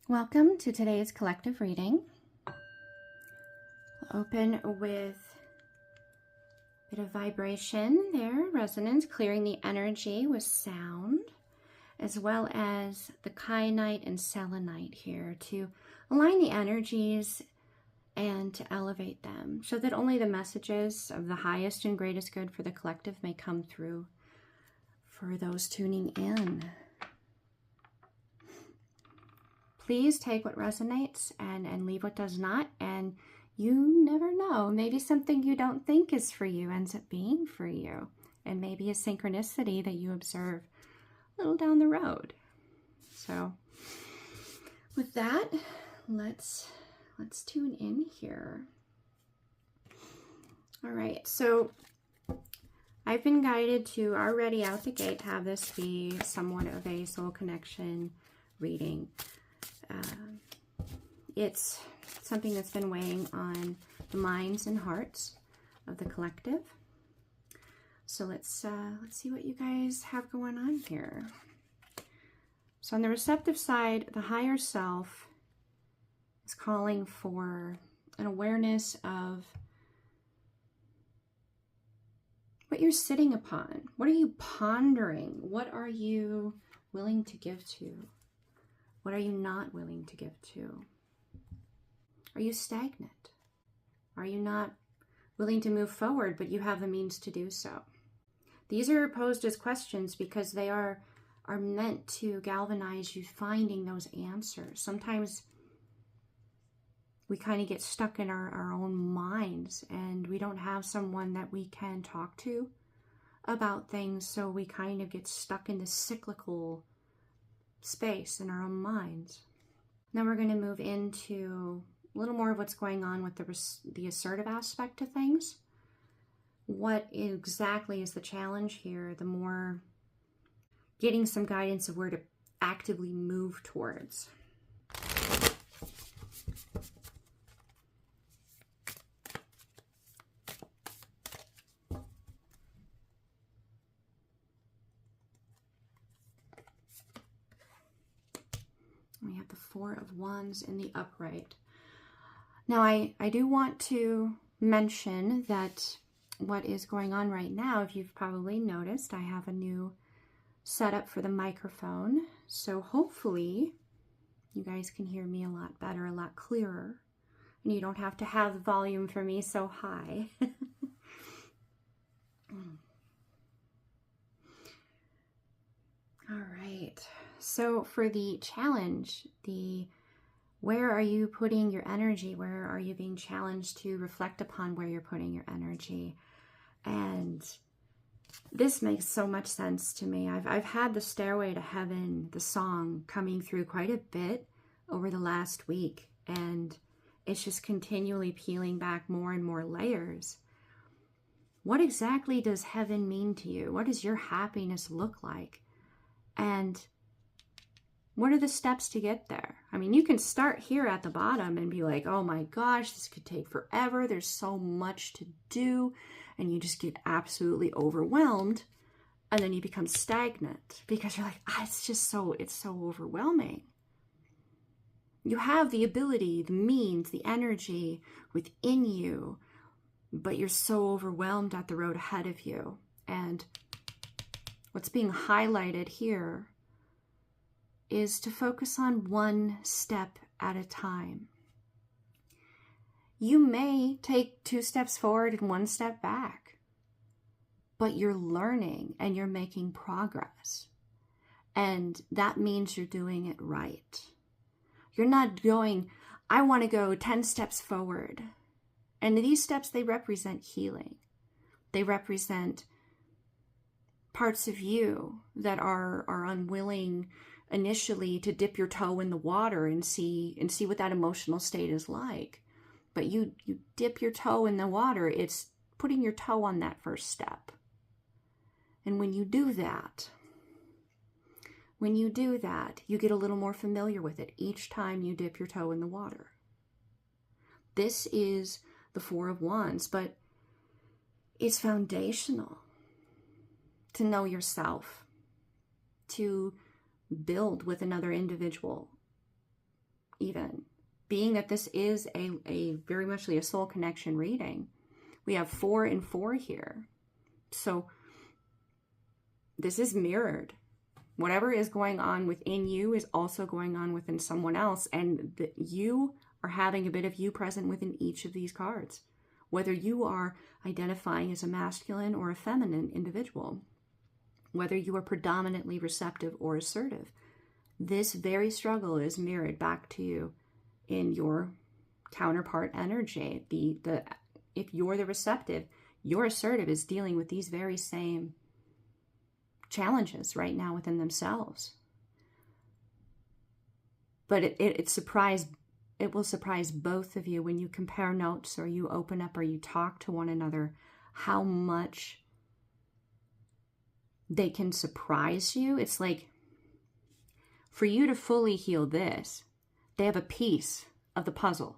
Welcome to today's collective reading. Open with a bit of vibration there, resonance, clearing the energy with sound, as well as the kyanite and selenite here to align the energies and to elevate them so that only the messages of the highest and greatest good for the collective may come through for those tuning in. Please take what resonates and leave what does not. And you never know. Maybe something you don't think is for you ends up being for you. And maybe a synchronicity that you observe a little down the road. So with that, let's tune in here. All right, so I've been guided to already out the gate have this be somewhat of a soul connection reading. It's something that's been weighing on the minds and hearts of the collective. So let's see what you guys have going on here. So on the receptive side, the higher self is calling for an awareness of what you're sitting upon. What are you pondering? What are you willing to give to? What are you not willing to give to? Are you stagnant? Are you not willing to move forward, but you have the means to do so? These are posed as questions because they are meant to galvanize you finding those answers. Sometimes we kind of get stuck in our own minds and we don't have someone that we can talk to about things, so we kind of get stuck in this cyclical space in our own minds. Now we're going to move into a little more of what's going on with the assertive aspect of things. What exactly is the challenge here? The more getting some guidance of where to actively move towards. We have the Four of Wands in the upright. Now, I do want to mention that what is going on right now, if you've probably noticed, I have a new setup for the microphone. So hopefully you guys can hear me a lot better, a lot clearer. And you don't have to have the volume for me so high. All right. So for the challenge, where are you putting your energy? Where are you being challenged to reflect upon where you're putting your energy? And this makes so much sense to me. I've had the Stairway to Heaven, the song, coming through quite a bit over the last week. And it's just continually peeling back more and more layers. What exactly does heaven mean to you? What does your happiness look like? And what are the steps to get there? I mean, you can start here at the bottom and be like, oh my gosh, this could take forever. There's so much to do. And you just get absolutely overwhelmed. And then you become stagnant because you're like, it's so overwhelming. You have the ability, the means, the energy within you, but you're so overwhelmed at the road ahead of you. And what's being highlighted here is to focus on one step at a time. You may take 2 steps forward and 1 step back, but you're learning and you're making progress. And that means you're doing it right. You're not going, I want to go 10 steps forward. And these steps, they represent healing. They represent parts of you that are unwilling initially to dip your toe in the water and see what that emotional state is like. But you dip your toe in the water, it's putting your toe on that first step. And when you do that, you get a little more familiar with it each time you dip your toe in the water. This is the Four of Wands, but it's foundational to know yourself, to build with another individual, even. Being that this is a very muchly a soul connection reading. We have 4 and 4 here. So this is mirrored. Whatever is going on within you is also going on within someone else. And you are having a bit of you present within each of these cards. Whether you are identifying as a masculine or a feminine individual. Whether you are predominantly receptive or assertive. This very struggle is mirrored back to you in your counterpart energy. If you're the receptive, your assertive is dealing with these very same challenges right now within themselves. But it will surprise both of you when you compare notes or you open up or you talk to one another, how much they can surprise you. It's like, for you to fully heal this, they have a piece of the puzzle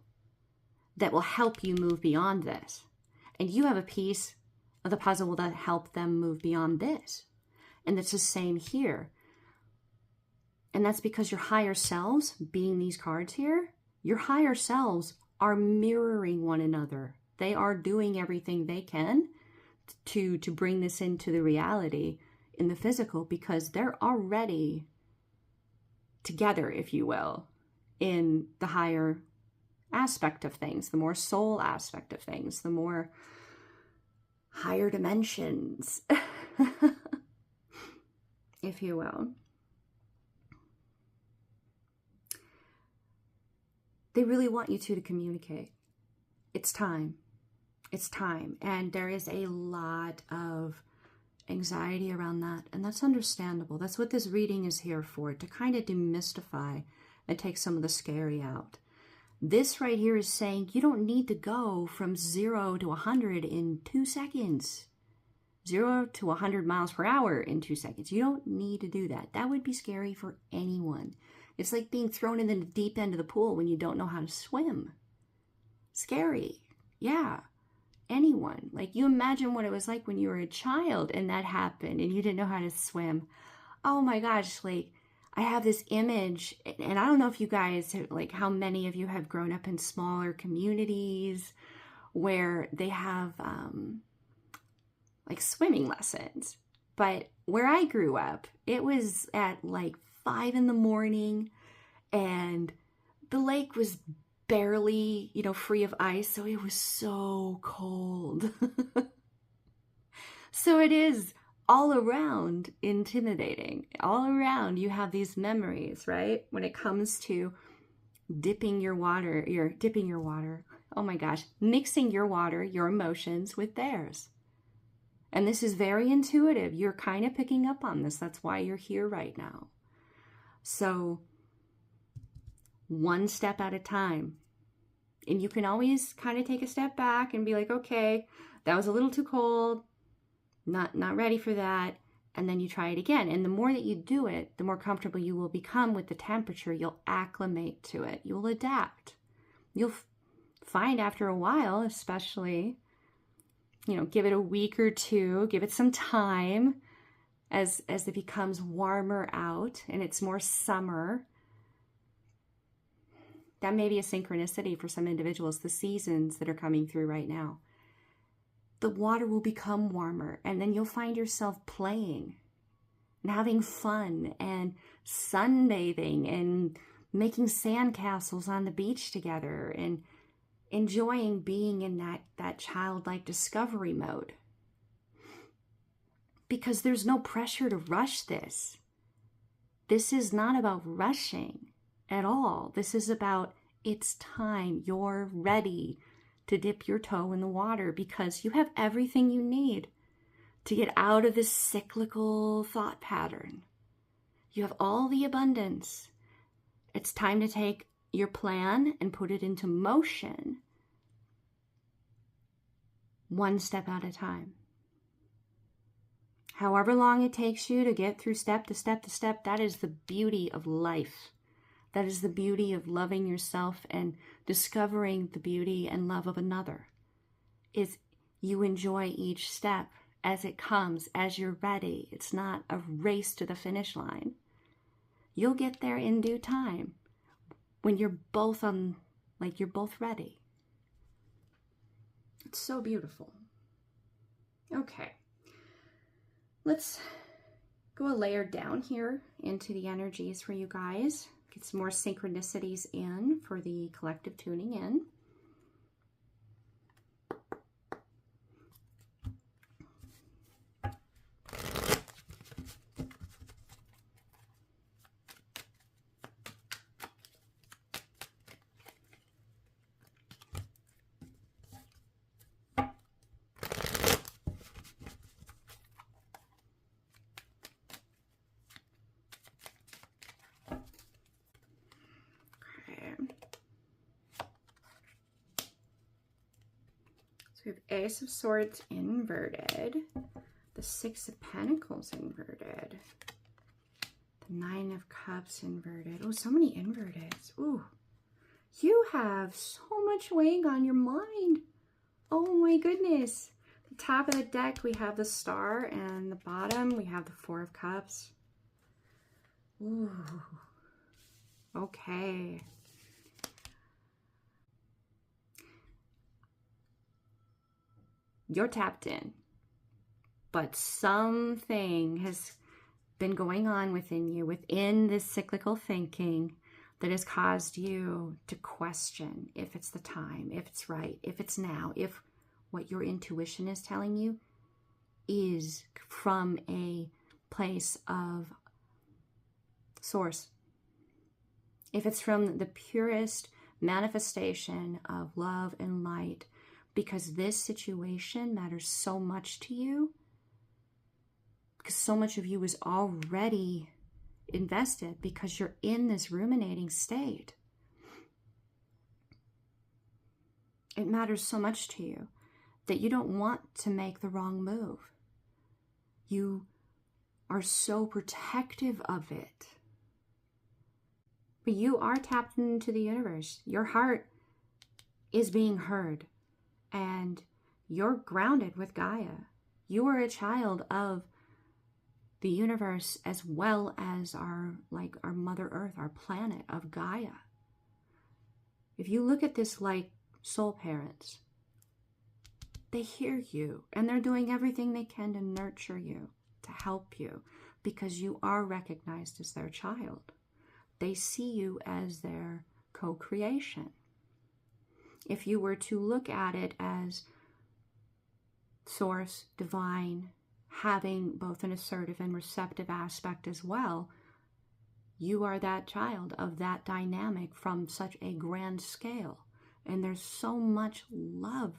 that will help you move beyond this. And you have a piece of the puzzle that help them move beyond this. And it's the same here. And that's because your higher selves, being these cards here, your higher selves are mirroring one another. They are doing everything they can to bring this into the reality in the physical, because they're already together, if you will, in the higher aspect of things, the more soul aspect of things, the more higher dimensions, if you will. They really want you two to communicate. It's time. It's time. And there is a lot of anxiety around that. And that's understandable. That's what this reading is here for, to kind of demystify and take some of the scary out. This right here is saying you don't need to go from 0 to 100 in 2 seconds. 0 to 100 miles per hour in 2 seconds. You don't need to do that. That would be scary for anyone. It's like being thrown in the deep end of the pool when you don't know how to swim. Scary. Yeah. Anyone. Like, you imagine what it was like when you were a child and that happened and you didn't know how to swim. Oh my gosh, like, I have this image, and I don't know if you guys, like, how many of you have grown up in smaller communities where they have like swimming lessons. But where I grew up, it was at like 5 in the morning and the lake was barely, free of ice. So it was so cold. So it is all around intimidating. All around you have these memories, right? When it comes to dipping your water, oh my gosh, mixing your water, your emotions with theirs. And this is very intuitive. You're kind of picking up on this. That's why you're here right now. So, one step at a time. And you can always kind of take a step back and be like, okay, that was a little too cold. Not ready for that. And then you try it again. And the more that you do it, the more comfortable you will become with the temperature. You'll acclimate to it. You'll adapt. You'll find after a while, especially, give it a week or two, give it some time as it becomes warmer out and it's more summer. That may be a synchronicity for some individuals, the seasons that are coming through right now. The water will become warmer, and then you'll find yourself playing and having fun and sunbathing and making sandcastles on the beach together and enjoying being in that childlike discovery mode. Because there's no pressure to rush this. This is not about rushing at all. This is about, it's time. You're ready to dip your toe in the water because you have everything you need to get out of this cyclical thought pattern. You have all the abundance. It's time to take your plan and put it into motion, one step at a time. However long it takes you to get through step to step to step, that is the beauty of life. That is the beauty of loving yourself and discovering the beauty and love of another. Is you enjoy each step as it comes, as you're ready. It's not a race to the finish line. You'll get there in due time. when you're both on, like you're both ready. It's so beautiful. Okay, let's go a layer down here into the energies for you guys. Get some more synchronicities in for the collective tuning in. We have Ace of Swords inverted, the Six of Pentacles inverted, the Nine of Cups inverted. Oh, so many inverteds. Ooh, you have so much weighing on your mind. Oh my goodness. The top of the deck, we have the Star, and the bottom, we have the Four of Cups. Ooh, okay. You're tapped in, but something has been going on within you, within this cyclical thinking, that has caused you to question if it's the time, if it's right, if it's now, if what your intuition is telling you is from a place of source. If it's from the purest manifestation of love and light, because this situation matters so much to you, because so much of you is already invested, because you're in this ruminating state. It matters so much to you that you don't want to make the wrong move. You are so protective of it. But you are tapped into the universe. Your heart is being heard. And you're grounded with Gaia. You are a child of the universe, as well as our Mother Earth, our planet of Gaia. If you look at this like soul parents, they hear you and they're doing everything they can to nurture you, to help you, because you are recognized as their child. They see you as their co-creation. If you were to look at it as source, divine, having both an assertive and receptive aspect as well, you are that child of that dynamic from such a grand scale. And there's so much love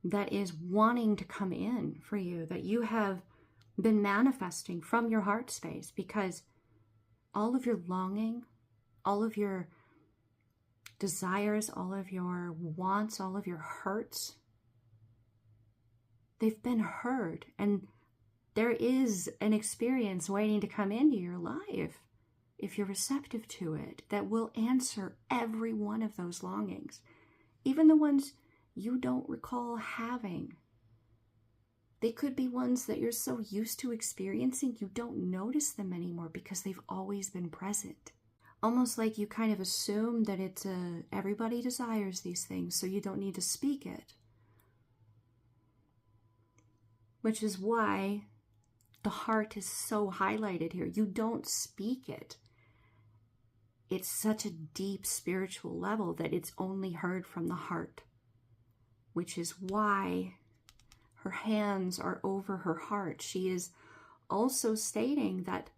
that is wanting to come in for you, that you have been manifesting from your heart space, because all of your longing, all of your desires, all of your wants, all of your hurts, they've been heard, and there is an experience waiting to come into your life, if you're receptive to it, that will answer every one of those longings, even the ones you don't recall having. They could be ones that you're so used to experiencing you don't notice them anymore because they've always been present. Almost like you kind of assume that it's everybody desires these things, so you don't need to speak it. Which is why the heart is so highlighted here. You don't speak it. It's such a deep spiritual level that it's only heard from the heart. Which is why her hands are over her heart. She is also stating that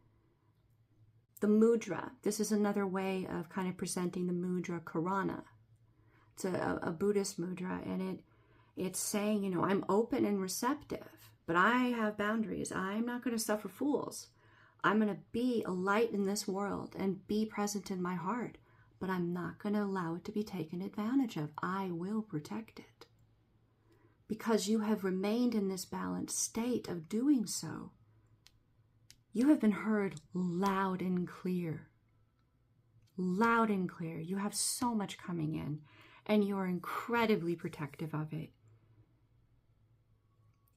the mudra, this is another way of kind of presenting the mudra karana. It's a Buddhist mudra, and it's saying, you know, I'm open and receptive, but I have boundaries. I'm not going to suffer fools. I'm going to be a light in this world and be present in my heart, but I'm not going to allow it to be taken advantage of. I will protect it. Because you have remained in this balanced state of doing so, you have been heard loud and clear. Loud and clear. You have so much coming in, and you're incredibly protective of it.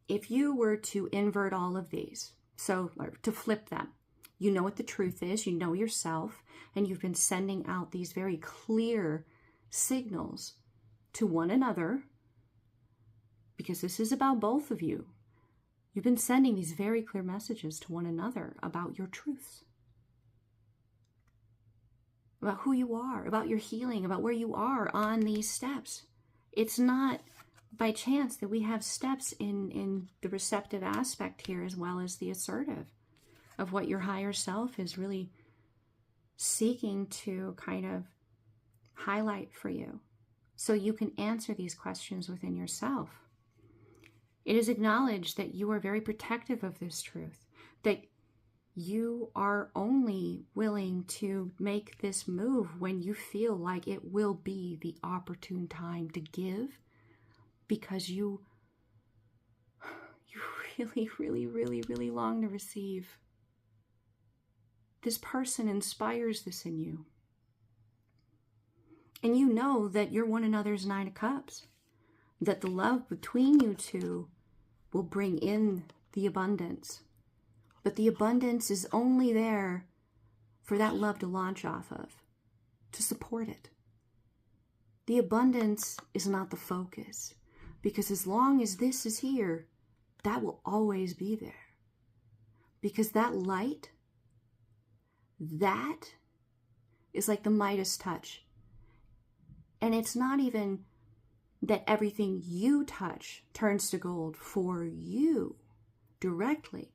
If you were to invert all of these, so or to flip them, You know what the truth is, you know yourself, and you've been sending out these very clear signals to one another, because this is about both of you. You've been sending these very clear messages to one another about your truths, about who you are, about your healing, about where you are on these steps. It's not by chance that we have steps in the receptive aspect here, as well as the assertive, of what your higher self is really seeking to kind of highlight for you, so you can answer these questions within yourself. It is acknowledged that you are very protective of this truth, that you are only willing to make this move when you feel like it will be the opportune time to give, because you really, really, really, really long to receive. This person inspires this in you. And you know that you're one another's Nine of Cups, that the love between you two will bring in the abundance. But the abundance is only there for that love to launch off of, to support it. The abundance is not the focus, because as long as this is here, that will always be there. Because that light, that is like the Midas touch. And it's not even that everything you touch turns to gold for you directly.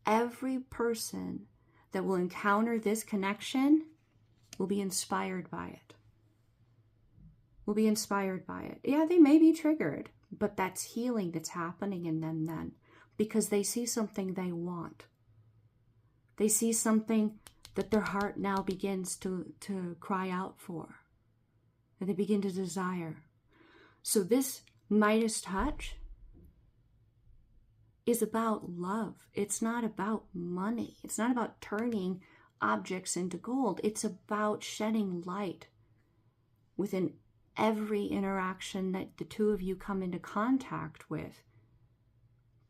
Every person that will encounter this connection will be inspired by it. Will be inspired by it. Yeah, they may be triggered, but that's healing that's happening in them then, because they see something they want. They see something that their heart now begins to cry out for, that they begin to desire. So this Midas touch is about love. It's not about money. It's not about turning objects into gold. It's about shedding light within every interaction that the two of you come into contact with,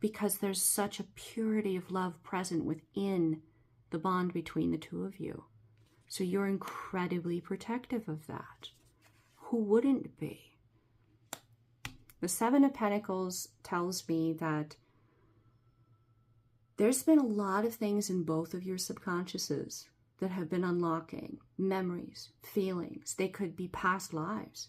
because there's such a purity of love present within the bond between the two of you. So you're incredibly protective of that. Who wouldn't be? The Seven of Pentacles tells me that there's been a lot of things in both of your subconsciouses that have been unlocking. Memories, feelings. They could be past lives.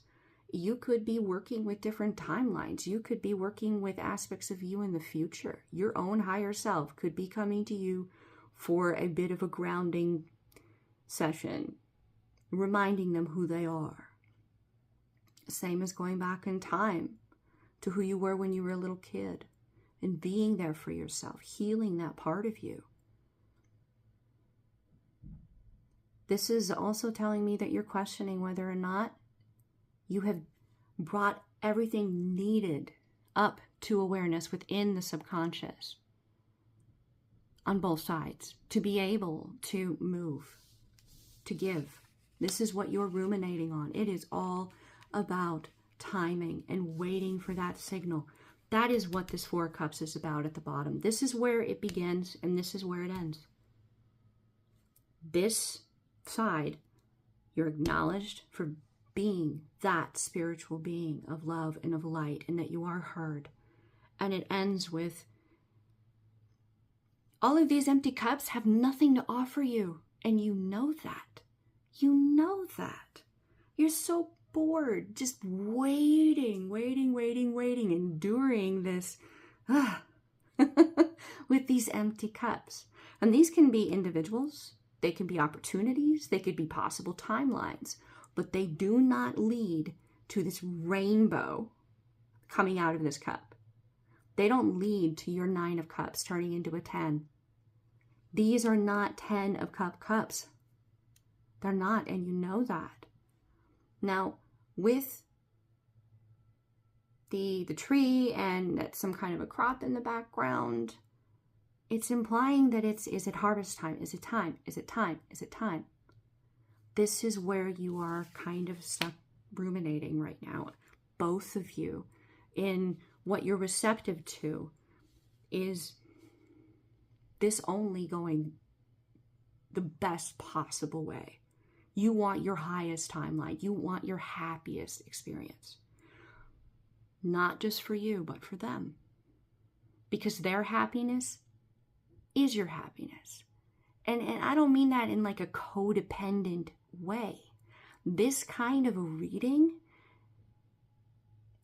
You could be working with different timelines. You could be working with aspects of you in the future. Your own higher self could be coming to you for a bit of a grounding session, reminding them who they are. Same as going back in time to who you were when you were a little kid, and being there for yourself, healing that part of you. This is also telling me that you're questioning whether or not you have brought everything needed up to awareness within the subconscious on both sides to be able to move, to give. This is what you're ruminating on. It is all about timing and waiting for that signal. That is what this Four of Cups is about at the bottom. This is where it begins and this is where it ends. This side, you're acknowledged for being that spiritual being of love and of light, and that you are heard. And it ends with, all of these empty cups have nothing to offer you. And you know that. You know that. You're so bored, just waiting, enduring this with these empty cups. And these can be individuals, they can be opportunities, they could be possible timelines, but they do not lead to this rainbow coming out of this cup. They don't lead to your Nine of Cups turning into a 10. These are not 10 of cups. They're not, and you know that. Now, with the tree and some kind of a crop in the background, it's implying that is it harvest time? Is it time? Is it time? Is it time? This is where you are kind of stuck ruminating right now. Both of you, in what you're receptive to, is this only going the best possible way. You want your highest timeline. You want your happiest experience. Not just for you, but for them. Because their happiness is your happiness. And I don't mean that in like a codependent way. This kind of a reading,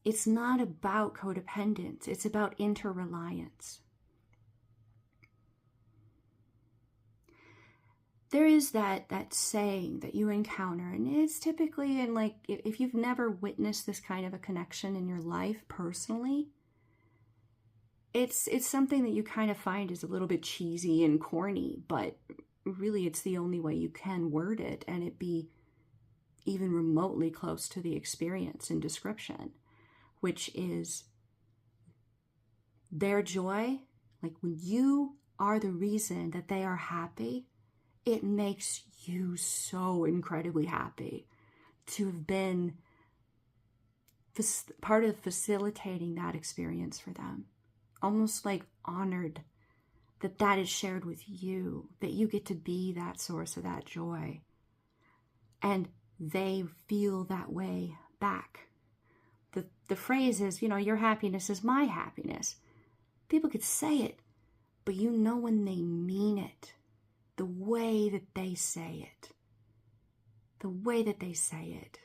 it's not about codependence. It's about interreliance. There is that saying that you encounter, and it's typically in like, if you've never witnessed this kind of a connection in your life personally, it's something that you kind of find is a little bit cheesy and corny, but really it's the only way you can word it and it be even remotely close to the experience and description, which is their joy. Like when you are the reason that they are happy, it makes you so incredibly happy to have been part of facilitating that experience for them. Almost like honored that is shared with you, that you get to be that source of that joy. And they feel that way back. The phrase is, your happiness is my happiness. People could say it, but you know when they mean it. The way that they say it. The way that they say it.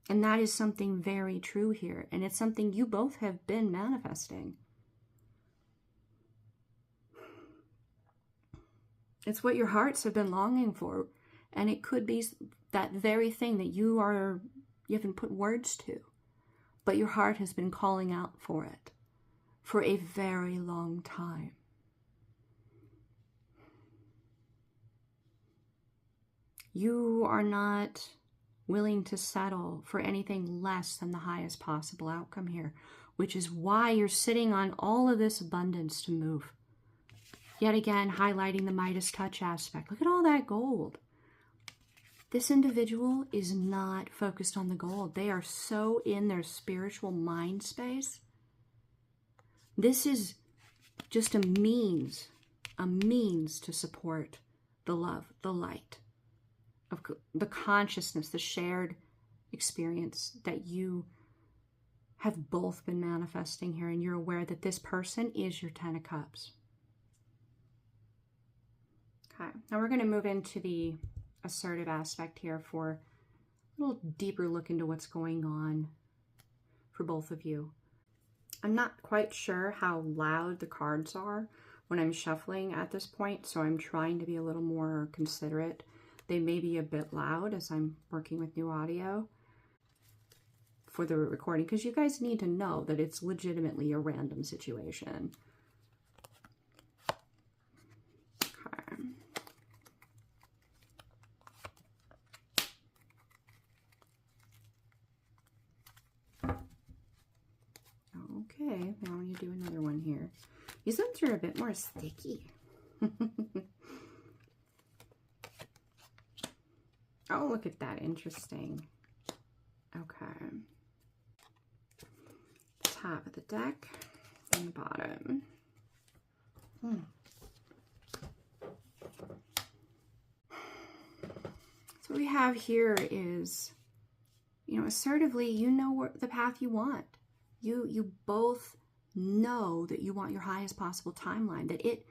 And that is something very true here. And it's something you both have been manifesting. It's what your hearts have been longing for. And it could be that very thing that you haven't put words to. But your heart has been calling out for it for a very long time. You are not willing to settle for anything less than the highest possible outcome here, which is why you're sitting on all of this abundance to move. Yet again, highlighting the Midas touch aspect. Look at all that gold. This individual is not focused on the gold. They are so in their spiritual mind space. This is just a means to support the love, the light, of the consciousness, the shared experience that you have both been manifesting here, and you're aware that this person is your Ten of Cups. Okay, now we're going to move into the assertive aspect here for a little deeper look into what's going on for both of you. I'm not quite sure how loud the cards are when I'm shuffling at this point, so I'm trying to be a little more considerate. They may be a bit loud as I'm working with new audio for the recording, because you guys need to know that it's legitimately a random situation. Okay. Okay, now I'm going to do another one here. These ones are a bit more sticky. Oh, look at that. Interesting. Okay. Top of the deck and the bottom. So what we have here is, assertively, you know the path you want. You both know that you want your highest possible timeline. That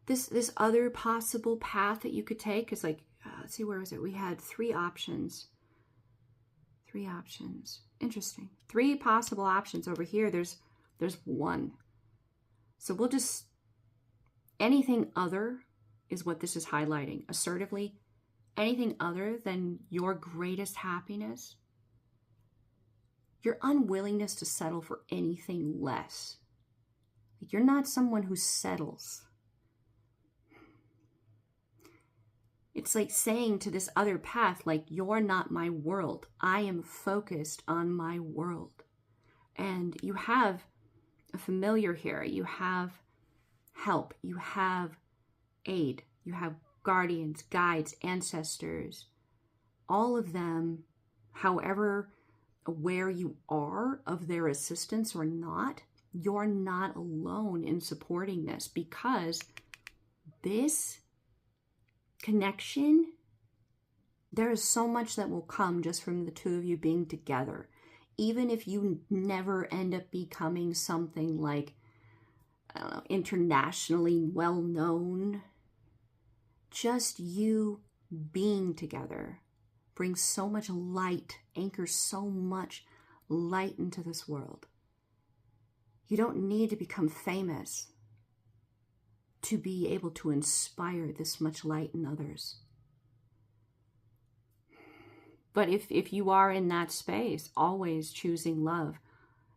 this other possible path that you could take is like, let's see, where was it? We had three options. Interesting. Three possible options over here. There's one. So we'll just, anything other is what this is highlighting. Assertively, anything other than your greatest happiness, your unwillingness to settle for anything less. Like, you're not someone who settles. It's like saying to this other path, like, you're not my world. I am focused on my world. And you have a familiar here. You have help. You have aid. You have guardians, guides, ancestors. All of them, however aware you are of their assistance or not, you're not alone in supporting this, because this connection, there is so much that will come just from the two of you being together. Even if you never end up becoming something like, I don't know, internationally well known, just you being together brings so much light, anchors so much light into this world. You don't need to become famous to be able to inspire this much light in others. But if you are in that space, always choosing love,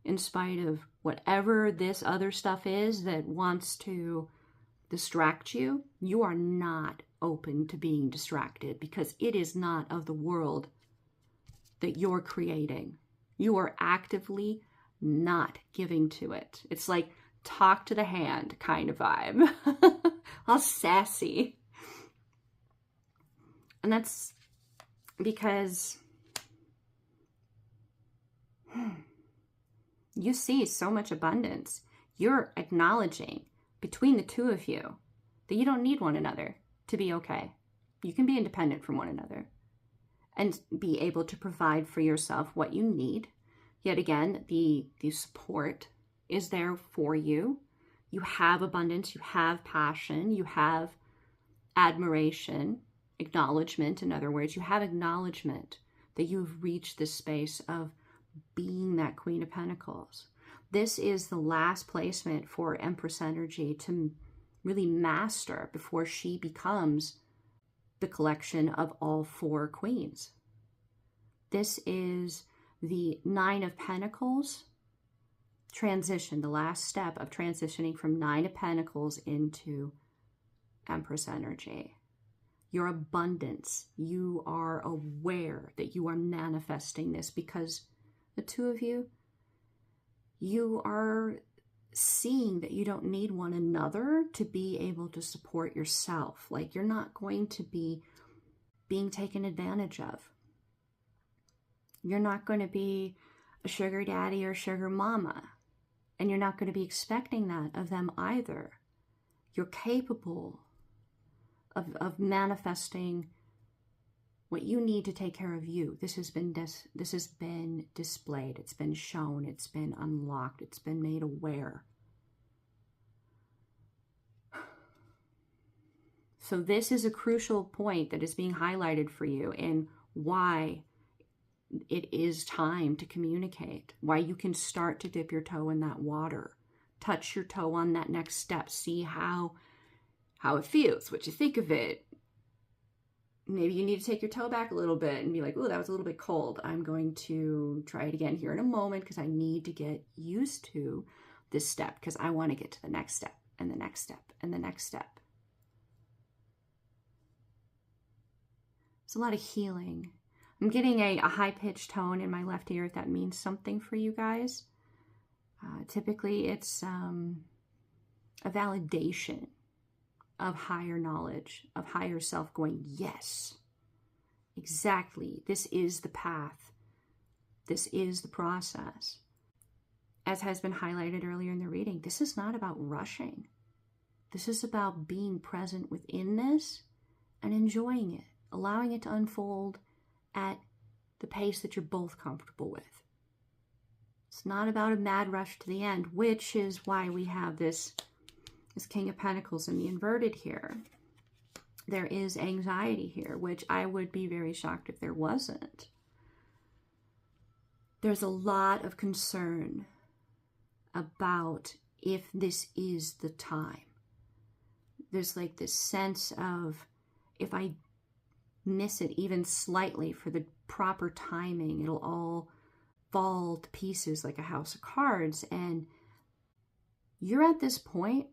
in spite of whatever this other stuff is that wants to distract you, you are not open to being distracted, because it is not of the world that you're creating. You are actively not giving to it. It's like talk to the hand kind of vibe. All sassy. And that's because you see so much abundance. You're acknowledging between the two of you that you don't need one another to be okay. You can be independent from one another and be able to provide for yourself what you need. Yet again, the support is there for you. You have abundance, you have passion, you have admiration, acknowledgement. In other words, you have acknowledgement that you've reached this space of being that Queen of Pentacles. This is the last placement for Empress energy to really master before she becomes the collection of all four queens. This is the Nine of Pentacles transition, the last step of transitioning from Nine of Pentacles into Empress energy. Your abundance, you are aware that you are manifesting this because the two of you, you are seeing that you don't need one another to be able to support yourself. Like, you're not going to be being taken advantage of. You're not going to be a sugar daddy or sugar mama. And you're not going to be expecting that of them either. You're capable of manifesting what you need to take care of you. This has been displayed. It's been shown. It's been unlocked. It's been made aware. So this is a crucial point that is being highlighted for you, and why it is time to communicate, why you can start to dip your toe in that water, touch your toe on that next step, see how it feels, what you think of it. Maybe you need to take your toe back a little bit and be like, oh, that was a little bit cold. I'm going to try it again here in a moment because I need to get used to this step because I want to get to the next step and the next step and the next step. It's a lot of healing. I'm getting a high-pitched tone in my left ear, if that means something for you guys. Typically, it's a validation of higher knowledge, of higher self going, yes, exactly. This is the path. This is the process. As has been highlighted earlier in the reading, this is not about rushing. This is about being present within this and enjoying it, allowing it to unfold at the pace that you're both comfortable with. It's not about a mad rush to the end, which is why we have this King of Pentacles in the inverted here. There is anxiety here, which I would be very shocked if there wasn't. There's a lot of concern about if this is the time. There's like this sense of, if I miss it even slightly for the proper timing, it'll all fall to pieces like a house of cards. And you're at this point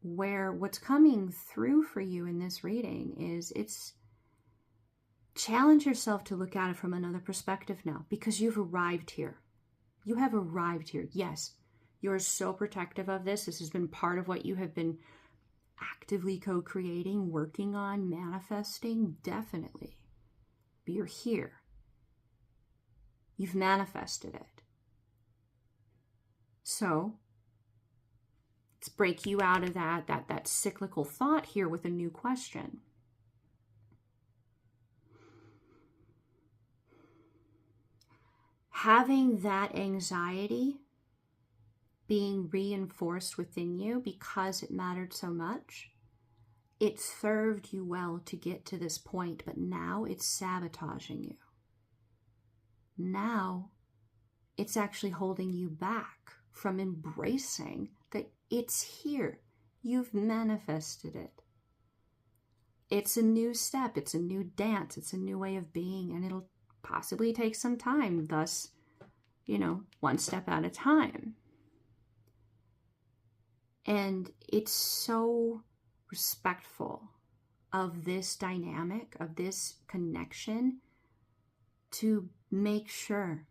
where what's coming through for you in this reading is, it's challenge yourself to look at it from another perspective now, because you've arrived here. You have arrived here. Yes, you're so protective of this. This has been part of what you have been actively co-creating, working on, manifesting, definitely. But you're here. You've manifested it. So let's break you out of that cyclical thought here with a new question. having that anxiety being reinforced within you because it mattered so much, it served you well to get to this point, but now it's sabotaging you. Now it's actually holding you back from embracing that it's here. You've manifested it. It's a new step. It's a new dance. It's a new way of being, and it'll possibly take some time. Thus, one step at a time. And it's so respectful of this dynamic, of this connection, to make sure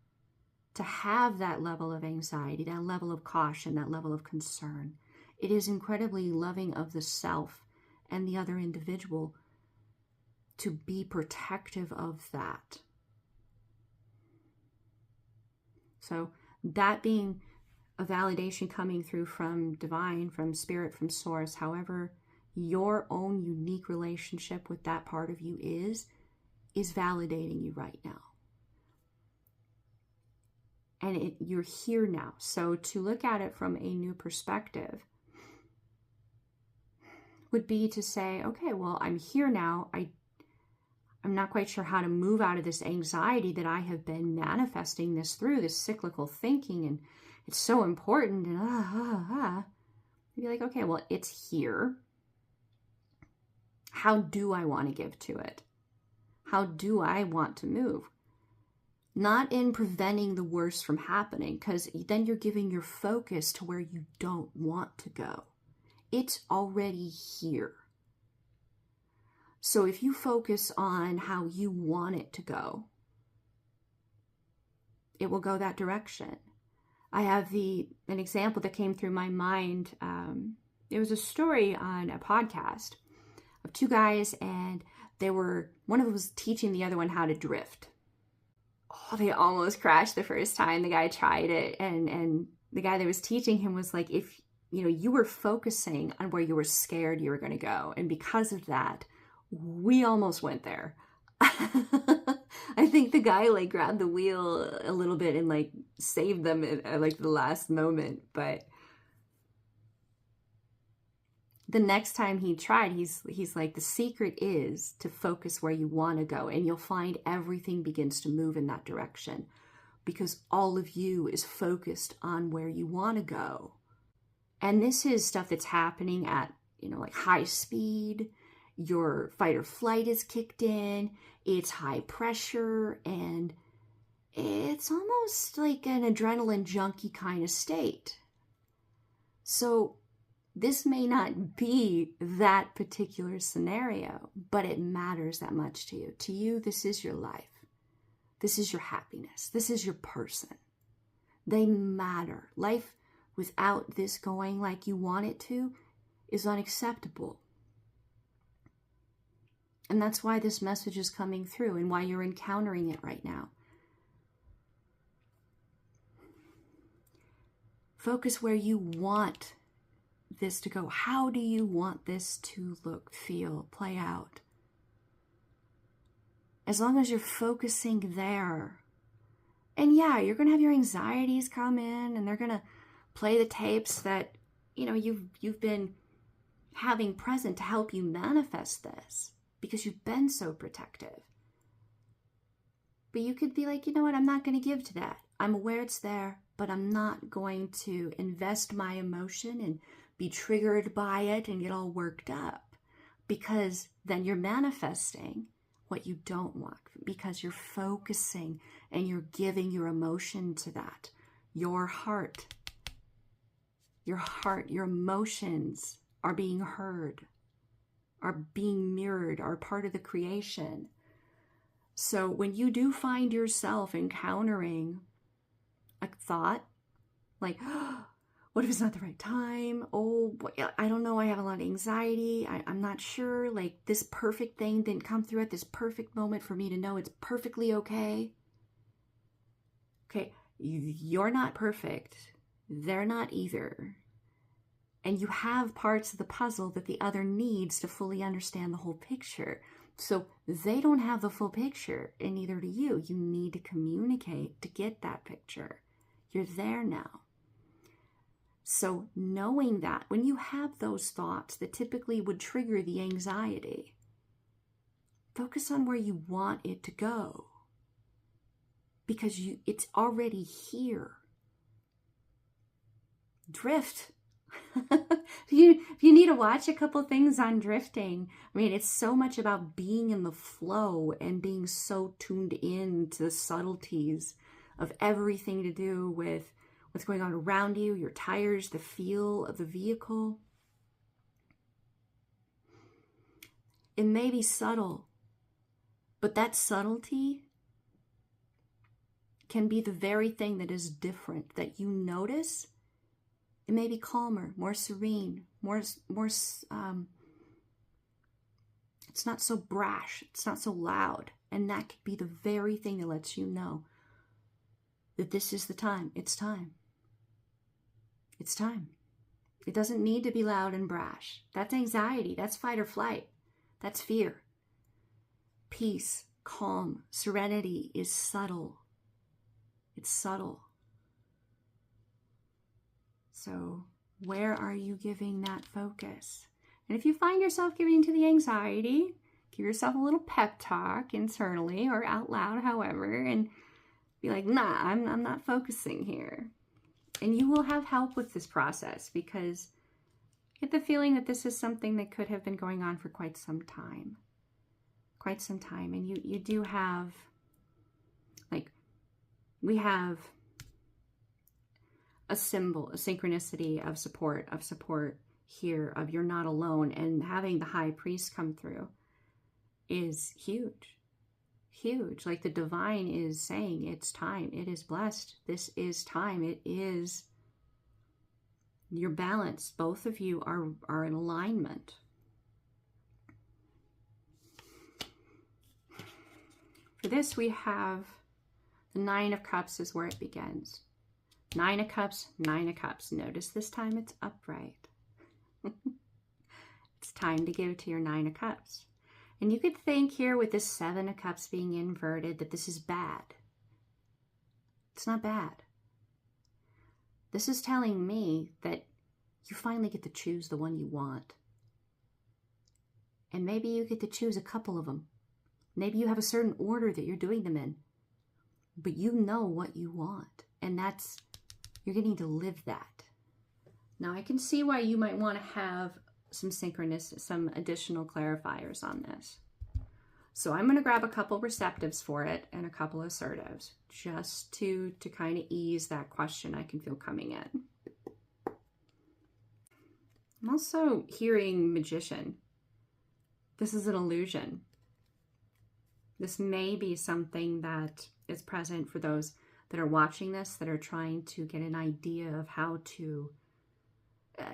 to have that level of anxiety, that level of caution, that level of concern. It is incredibly loving of the self and the other individual to be protective of that. So that being a validation coming through from divine, from spirit, from source, however your own unique relationship with that part of you is validating you right now. And you're here now. So to look at it from a new perspective would be to say, okay, well, I'm here now. I'm not quite sure how to move out of this anxiety that I have been manifesting this through, this cyclical thinking, and it's so important, and You'd be like, okay, well, it's here. How do I want to give to it? How do I want to move? Not in preventing the worst from happening, because then you're giving your focus to where you don't want to go. It's already here. So if you focus on how you want it to go, it will go that direction. I have an example that came through my mind. It was a story on a podcast of two guys, and one of them was teaching the other one how to drift. Oh, they almost crashed the first time the guy tried it, and the guy that was teaching him was like, if you were focusing on where you were scared you were going to go, and because of that, we almost went there. I think the guy grabbed the wheel a little bit and saved them at the last moment, but the next time he tried, he's like, the secret is to focus where you want to go, and you'll find everything begins to move in that direction because all of you is focused on where you want to go. And this is stuff that's happening at, high speed. Your fight or flight is kicked in. It's high pressure, and it's almost like an adrenaline junkie kind of state. So this may not be that particular scenario, but it matters that much to you. To you, this is your life. This is your happiness. This is your person. They matter. Life without this going like you want it to is unacceptable. And that's why this message is coming through and why you're encountering it right now. Focus where you want this to go. How do you want this to look, feel, play out? As long as you're focusing there. And yeah, you're going to have your anxieties come in, and they're going to play the tapes that, you've been having present to help you manifest this, because you've been so protective. But you could be like, you know what, I'm not going to give to that. I'm aware it's there, but I'm not going to invest my emotion and be triggered by it and get all worked up, because then you're manifesting what you don't want, because you're focusing and you're giving your emotion to that. Your heart, your emotions are being heard, are being mirrored, are part of the creation. So when you do find yourself encountering a thought like, oh, what if it's not the right time? Oh, I don't know. I have a lot of anxiety. I'm not sure. This perfect thing didn't come through at this perfect moment for me to know it's perfectly okay. Okay, you're not perfect. They're not either. And you have parts of the puzzle that the other needs to fully understand the whole picture. So they don't have the full picture, and neither do you. You need to communicate to get that picture. You're there now. So knowing that, when you have those thoughts that typically would trigger the anxiety, focus on where you want it to go. Because it's already here. Drift. If you need to watch a couple things on drifting, I mean, it's so much about being in the flow and being so tuned in to the subtleties of everything to do with what's going on around you, your tires, the feel of the vehicle. It may be subtle, but that subtlety can be the very thing that is different, that you notice. It may be calmer, more serene, it's not so brash, it's not so loud. And that could be the very thing that lets you know that this is the time. It's time. It's time. It doesn't need to be loud and brash. That's anxiety. That's fight or flight. That's fear. Peace, calm, serenity is subtle. It's subtle. So where are you giving that focus? And if you find yourself giving to the anxiety, give yourself a little pep talk internally or out loud, however, and be like, nah, I'm not focusing here. And you will have help with this process, because I get the feeling that this is something that could have been going on for quite some time. Quite some time. And you do have, like, we have a symbol, a synchronicity of support here, of you're not alone. And having the high priest come through is huge. Huge. Like the divine is saying, it's time. It is blessed. This is time. It is your balance. Both of you are in alignment. For this, we have the Nine of Cups is where it begins. Nine of Cups, Nine of Cups. Notice this time it's upright. It's time to give to your Nine of Cups. And you could think here with this Seven of Cups being inverted that this is bad. It's not bad. This is telling me that you finally get to choose the one you want. And maybe you get to choose a couple of them. Maybe you have a certain order that you're doing them in. But you know what you want. And that's, you're getting to live that. Now I can see why you might want to have some synchronous, some additional clarifiers on this. So I'm going to grab a couple receptives for it and a couple assertives, just to kind of ease that question I can feel coming in. I'm also hearing magician. This is an illusion. This may be something that is present for those that are watching this, that are trying to get an idea of how to,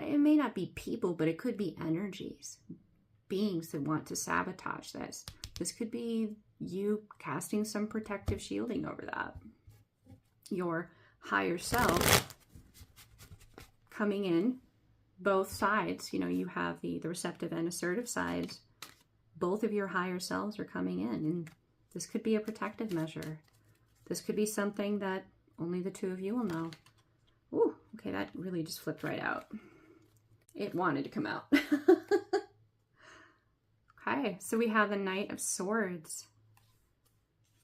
it may not be people, but it could be energies, beings that want to sabotage this. This could be you casting some protective shielding over that. Your higher self coming in, both sides, you know, you have the receptive and assertive sides. Both of your higher selves are coming in, and this could be a protective measure. This could be something that only the two of you will know. Ooh, okay, that really just flipped right out. It wanted to come out. Okay, so we have the Knight of Swords.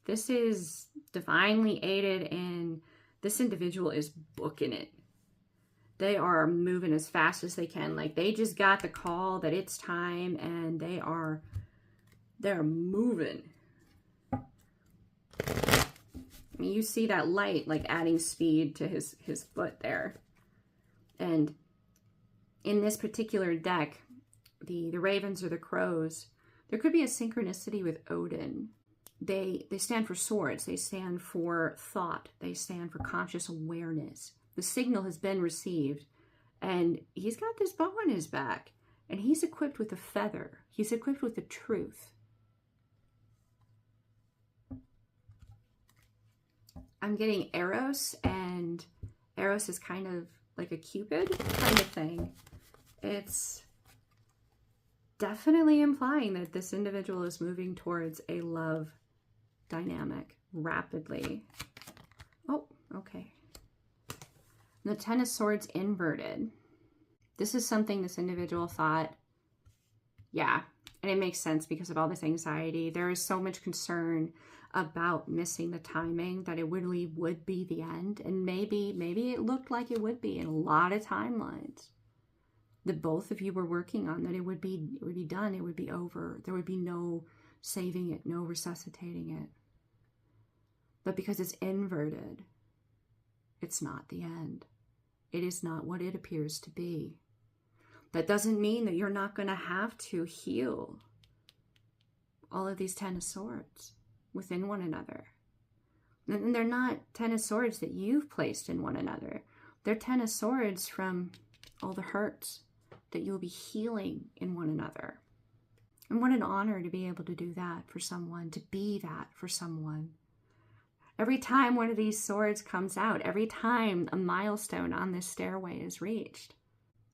This is divinely aided, and this individual is booking it. They are moving as fast as they can. Like they just got the call that it's time, and they're moving. I mean, you see that light like adding speed to his foot there. And in this particular deck, the ravens or the crows, there could be a synchronicity with Odin. They stand for swords. They stand for thought. They stand for conscious awareness. The signal has been received, and he's got this bow on his back, and he's equipped with a feather. He's equipped with the truth. I'm getting Eros, and Eros is kind of like a Cupid kind of thing. It's definitely implying that this individual is moving towards a love dynamic rapidly. Oh, okay. The Ten of Swords inverted. This is something this individual thought, yeah, and it makes sense because of all this anxiety. There is so much concern about missing the timing that it really would be the end. And maybe it looked like it would be in a lot of timelines that both of you were working on, that it would be done, it would be over. There would be no saving it, no resuscitating it. But because it's inverted, it's not the end. It is not what it appears to be. That doesn't mean that you're not going to have to heal all of these Ten of Swords within one another. And they're not Ten of Swords that you've placed in one another. They're Ten of Swords from all the hurts that you'll be healing in one another. And what an honor to be able to do that for someone, to be that for someone. Every time one of these swords comes out, every time a milestone on this stairway is reached,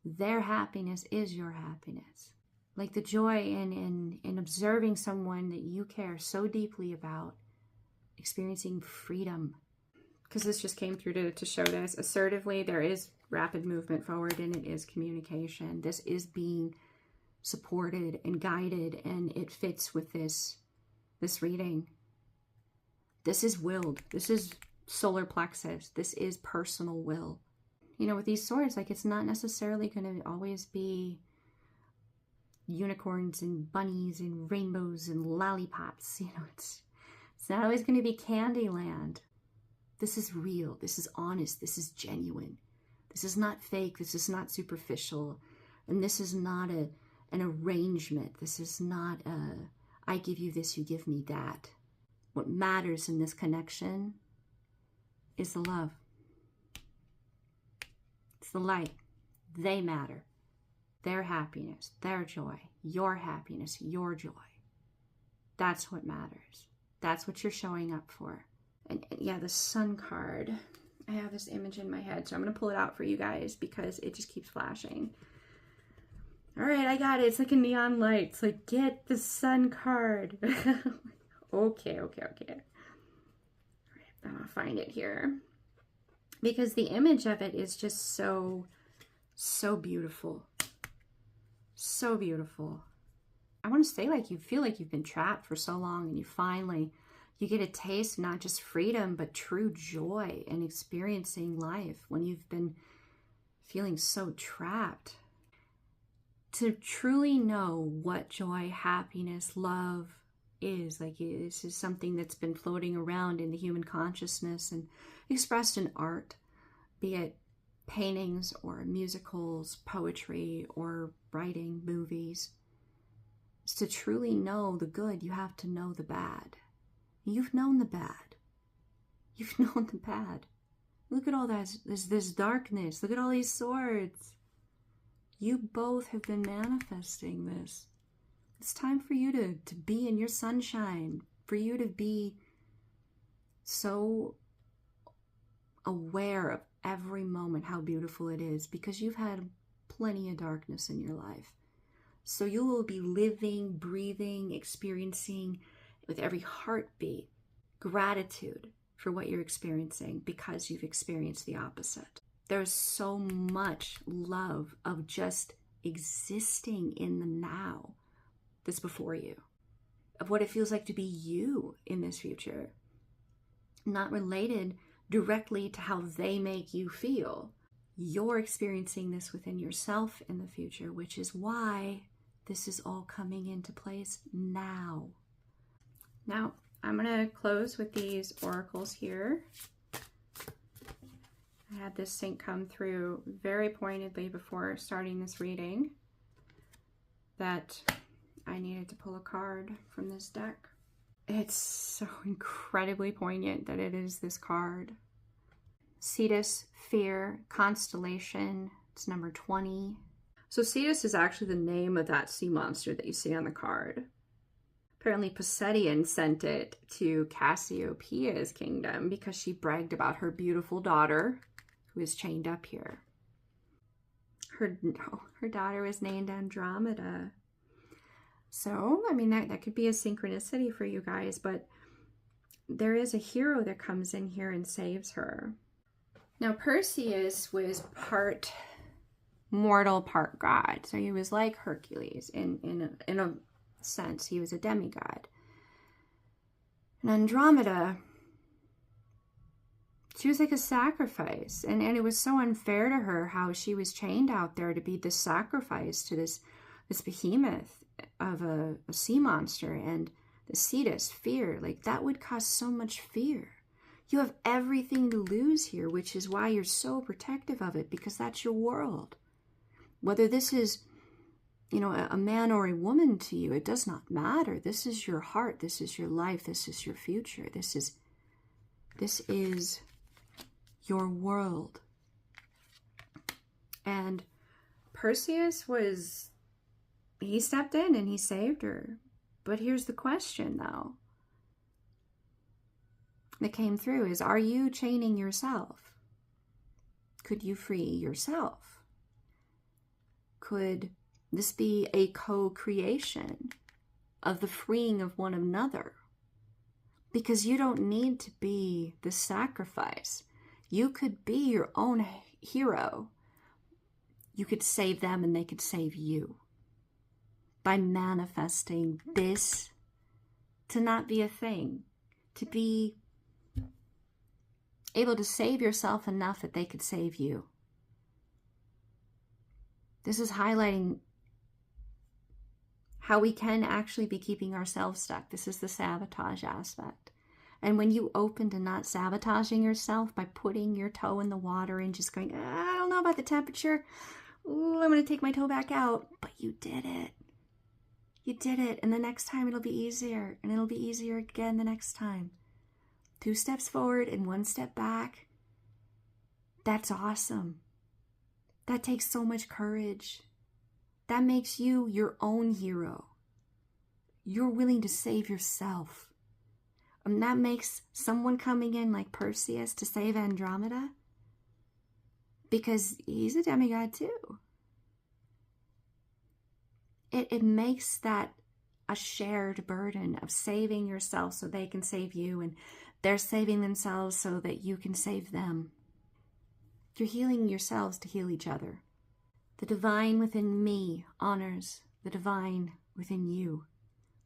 their happiness is your happiness. Like the joy in observing someone that you care so deeply about, experiencing freedom. Because this just came through to show this. Assertively, there is rapid movement forward and it is communication. This is being supported and guided, and it fits with this reading. This is willed. This is solar plexus. This is personal will. You know, with these swords, like, it's not necessarily going to always be unicorns and bunnies and rainbows and lollipops. You know, it's not always going to be Candyland. This is real. This is honest. This is genuine. This is not fake. This is not superficial. And this is not an arrangement. This is not I give you this, you give me that. What matters in this connection is the love. It's the light. They matter. Their happiness, their joy, your happiness, your joy. That's what matters. That's what you're showing up for. And yeah, the Sun card. I have this image in my head, so I'm going to pull it out for you guys because it just keeps flashing. All right, I got it. It's like a neon light. It's like, get the Sun card. Okay. All right, I'm going to find it here. Because the image of it is just so beautiful. So beautiful. I want to say, like, you feel like you've been trapped for so long, and you get a taste, not just freedom, but true joy and experiencing life when you've been feeling so trapped. To truly know what joy, happiness, love is, like, this is something that's been floating around in the human consciousness and expressed in art, be it paintings or musicals, poetry, or writing, movies. Is to truly know the good, you have to know the bad. You've known the bad. You've known the bad. Look at all that, this darkness. Look at all these swords. You both have been manifesting this. It's time for you to be in your sunshine, for you to be so aware of every moment how beautiful it is, because you've had plenty of darkness in your life. So you will be living, breathing, experiencing with every heartbeat gratitude for what you're experiencing because you've experienced the opposite. There's so much love of just existing in the now that's before you, of what it feels like to be you in this future, not related directly to how they make you feel. You're experiencing this within yourself in the future, which is why this is all coming into place now. Now, I'm going to close with these oracles here. I had this sync come through very pointedly before starting this reading that I needed to pull a card from this deck. It's so incredibly poignant that it is this card. Cetus, fear, constellation. It's number 20. So Cetus is actually the name of that sea monster that you see on the card. Apparently Poseidon sent it to Cassiopeia's kingdom because she bragged about her beautiful daughter who is chained up here. Her daughter was named Andromeda. So, I mean, that could be a synchronicity for you guys, but there is a hero that comes in here and saves her. Now, Perseus was part mortal, part god. So he was like Hercules in a sense. He was a demigod. And Andromeda, she was like a sacrifice. And it was so unfair to her how she was chained out there to be the sacrifice to this behemoth of a sea monster. And the Cetus, fear, like that would cause so much fear. You have everything to lose here, which is why you're so protective of it, because that's your world. Whether this is, you know, a man or a woman to you, it does not matter. This is your heart. This is your life. This is your future. This is your world. And Perseus he stepped in and he saved her. But here's the question, though, that came through is, are you chaining yourself? Could you free yourself? Could this be a co-creation of the freeing of one another? Because you don't need to be the sacrifice. You could be your own hero. You could save them and they could save you. By manifesting this to not be a thing. To be able to save yourself enough that they could save you. This is highlighting how we can actually be keeping ourselves stuck. This is the sabotage aspect. And when you open to not sabotaging yourself by putting your toe in the water and just going, I don't know about the temperature. Ooh, I'm going to take my toe back out. But you did it. You did it. And the next time it'll be easier. And it'll be easier again the next time. 2 steps forward and 1 step back. That's awesome. That takes so much courage. That makes you your own hero. You're willing to save yourself. And that makes someone coming in like Perseus to save Andromeda, because he's a demigod too. It makes that a shared burden of saving yourself so they can save you, and they're saving themselves so that you can save them. You're healing yourselves to heal each other. The divine within me honors the divine within you.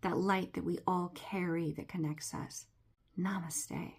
That light that we all carry that connects us. Namaste.